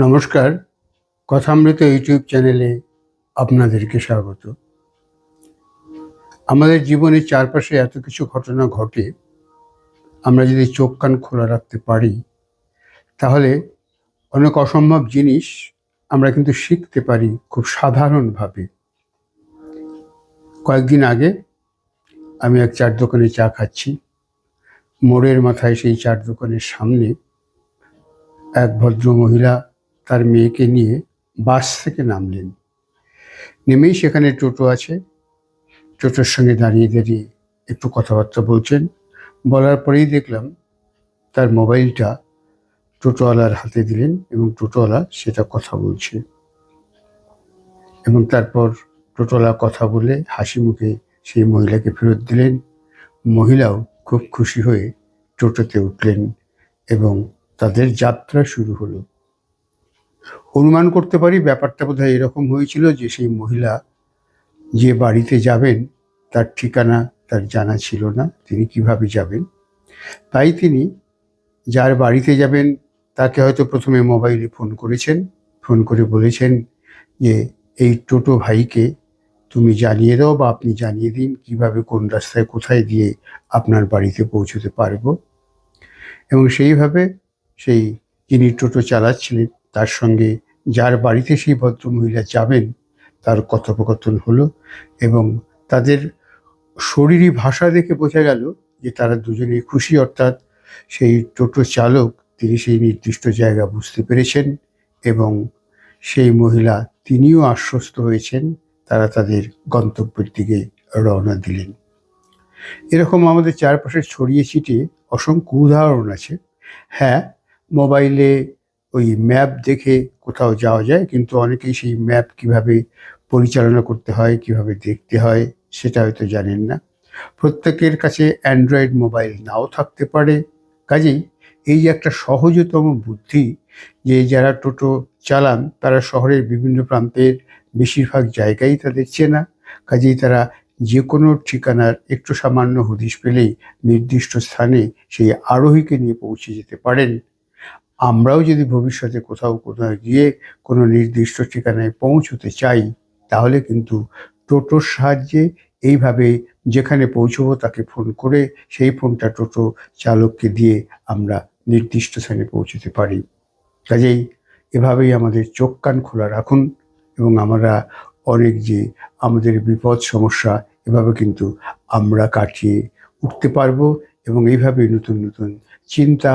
নমস্কার, কথামৃত ইউটিউব চ্যানেলে আপনাদেরকে স্বাগত। আমাদের জীবনের চারপাশে এত কিছু ঘটনা ঘটে, আমরা যদি চোখ কান খোলা রাখতে পারি তাহলে অনেক অসম্ভব জিনিস আমরা কিন্তু শিখতে পারি খুব সাধারণভাবে। কয়েকদিন আগে আমি এক চার দোকানে চা খাচ্ছি। মোড়ের মাথায় সেই চার দোকানের সামনে এক ভদ্র মহিলা তার মেয়েকে নিয়ে বাস থেকে নামলেন। নেমেই সেখানে টোটো আছে, টোটোর সঙ্গে দাঁড়িয়ে দাঁড়িয়ে একটু কথাবার্তা বলছেন। বলার পরেই দেখলাম তার মোবাইলটা টোটোওয়ালার হাতে দিলেন এবং টোটোওয়ালা সেটা কথা বলছে, এবং তারপর টোটোওয়ালা কথা বলে হাসি মুখে সেই মহিলাকে ফেরত দিলেন। মহিলাও খুব খুশি হয়ে টোটোতে উঠলেন এবং তাদের যাত্রা শুরু হলো। অনুমান করতে পারি ব্যাপারটা বোধহয় এরকম হয়েছিল যে সেই মহিলা যে বাড়িতে যাবেন তার ঠিকানা তার জানা ছিল না, তিনি কিভাবে যাবেন। তাই তিনি যার বাড়িতে যাবেন তাকে হয়তো প্রথমে মোবাইলে ফোন করেছেন, ফোন করে বলেছেন যে এই টোটো ভাইকে তুমি জানিয়ে দাও বা আপনি জানিয়ে দিন কিভাবে কোন রাস্তায় কোথায় দিয়ে আপনার বাড়িতে পৌঁছতে পারবো। এবং সেইভাবে সেই যিনি টোটো চালাচ্ছিলেন তার সঙ্গে যার বাড়িতে সেই ভদ্রমহিলা যাবেন তার কথোপকথন হলো, এবং তাদের শরীরী ভাষা দেখে বোঝা গেল যে তারা দুজনেই খুশি। অর্থাৎ সেই টোটো চালক তিনি সেই নির্দিষ্ট জায়গা বুঝতে পেরেছেন এবং সেই মহিলা তিনিও আশ্বস্ত হয়েছেন। তারা তাদের গন্তব্যের দিকে রওনা দিলেন। এরকম আমাদের চারপাশে ছড়িয়ে ছিটিয়ে অসংখ্য উদাহরণ আছে। হ্যাঁ, মোবাইলে ওই ম্যাপ দেখে কোথাও যাওয়া যায়, কিন্তু অনেকেই সেই ম্যাপ কিভাবে পরিচালনা করতে হয়, কিভাবে দেখতে হয় সেটা হয়তো জানেন না। প্রত্যেকের কাছে অ্যান্ড্রয়েড মোবাইল নাও থাকতে পারে। কাজেই এই যে একটা সহজতম বুদ্ধি, যে যারা টোটো চালান তারা শহরের বিভিন্ন প্রান্তের বেশিরভাগ জায়গায় তাদের চেনা। কাজেই তারা যে কোনো ঠিকানার একটু সামান্য হদিশ পেলেই নির্দিষ্ট স্থানে সেই আরোহীকে নিয়ে পৌঁছে যেতে পারেন। আমরাও যদি ভবিষ্যতে কোথাও গিয়ে কোনো নির্দিষ্ট ঠিকানায় পৌঁছতে চাই তাহলে কিন্তু টোটোর সাহায্যে এইভাবে যেখানে পৌঁছবো তাকে ফোন করে সেই ফোনটা টোটো চালককে দিয়ে আমরা নির্দিষ্ট স্থানে পৌঁছতে পারি। কাজেই এভাবেই আমাদের চোখ কান খোলা রাখুন এবং আমরা অনেক যে আমাদের বিপদ সমস্যা এভাবে কিন্তু আমরা কাটিয়ে উঠতে পারবো এবং এইভাবে নতুন নতুন চিন্তা